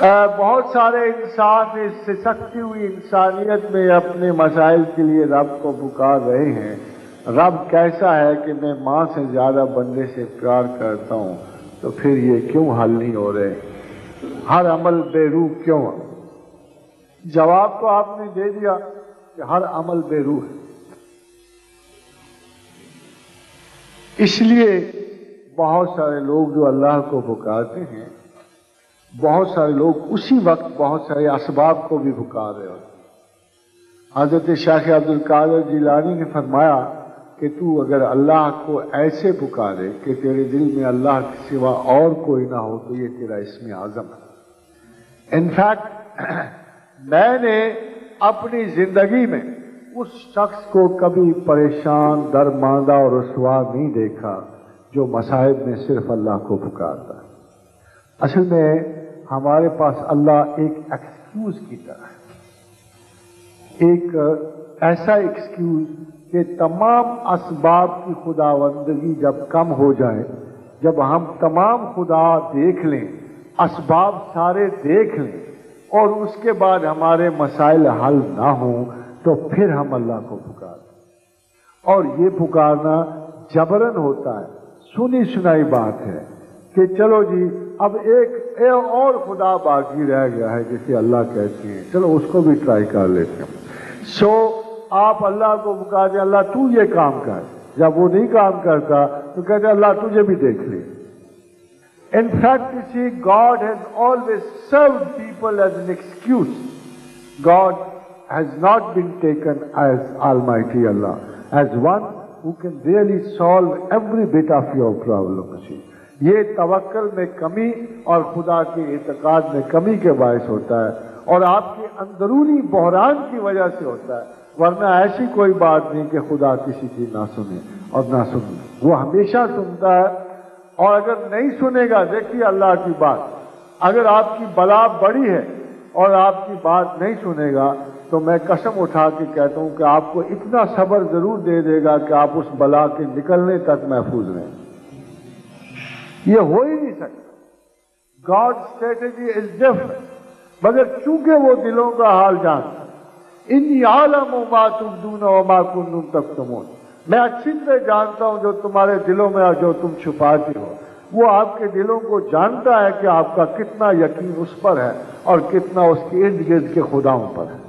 بہت سارے انسان اس سسکتی ہوئی انسانیت میں اپنے مسائل کے لیے رب کو پکار رہے ہیں. رب کیسا ہے کہ میں ماں سے زیادہ بندے سے پیار کرتا ہوں، تو پھر یہ کیوں حل نہیں ہو رہے؟ ہر عمل بے روح کیوں؟ جواب تو آپ نے دے دیا کہ ہر عمل بے روح ہے. اس لیے بہت سارے لوگ جو اللہ کو پکارتے ہیں، بہت سارے لوگ اسی وقت بہت سارے اسباب کو بھی پکار رہے ہوتے ہیں. حضرت شیخ عبد القادر جیلانی نے فرمایا کہ تو اگر اللہ کو ایسے پکارے کہ تیرے دل میں اللہ کے سوا اور کوئی نہ ہو تو یہ تیرا اسم اعظم ہے. انفیکٹ میں نے اپنی زندگی میں اس شخص کو کبھی پریشان، درماندہ اور رسوا نہیں دیکھا جو مصائب میں صرف اللہ کو پکارتا ہے. اصل میں ہمارے پاس اللہ ایک ایکسکیوز کی طرح ہے، ایک ایسا ایکسکیوز کہ تمام اسباب کی خداوندگی جب کم ہو جائے، جب ہم تمام خدا دیکھ لیں، اسباب سارے دیکھ لیں اور اس کے بعد ہمارے مسائل حل نہ ہوں، تو پھر ہم اللہ کو پکارتے. اور یہ پکارنا جبرن ہوتا ہے، سنی سنائی بات ہے کہ چلو جی اب ایک اور خدا باقی رہ گیا ہے جسے اللہ کہتے ہیں، چلو اس کو بھی ٹرائی کر لیتے ہیں. سو آپ اللہ کو پکارتے، اللہ تو یہ کام کر. جب وہ نہیں کام کرتا تو کہتے اللہ تجھے بھی دیکھ لے. In fact, you see, God has always served people as an excuse. God has not been taken as Almighty Allah, as one who can really solve every bit of your problem. یہ توکل میں کمی اور خدا کے اعتقاد میں کمی کے باعث ہوتا ہے، اور آپ کے اندرونی بحران کی وجہ سے ہوتا ہے. ورنہ ایسی کوئی بات نہیں کہ خدا کسی کی نہ سنے اور نہ سنے. وہ ہمیشہ سنتا ہے، اور اگر نہیں سنے گا، دیکھیے اللہ کی بات، اگر آپ کی بلا بڑی ہے اور آپ کی بات نہیں سنے گا تو میں قسم اٹھا کے کہتا ہوں کہ آپ کو اتنا صبر ضرور دے دے گا کہ آپ اس بلا کے نکلنے تک محفوظ رہیں. یہ ہو ہی نہیں سکتا. گاڈ اسٹریٹجی از ڈفرنٹ، مگر چونکہ وہ دلوں کا حال جانتا ہے. انی عالم ما تبدون وما کنتم تکتمون، میں اچھی طرح جانتا ہوں جو تمہارے دلوں میں اور جو تم چھپاتے ہو. وہ آپ کے دلوں کو جانتا ہے کہ آپ کا کتنا یقین اس پر ہے اور کتنا اس کے ارد گرد کے خداؤں پر ہے.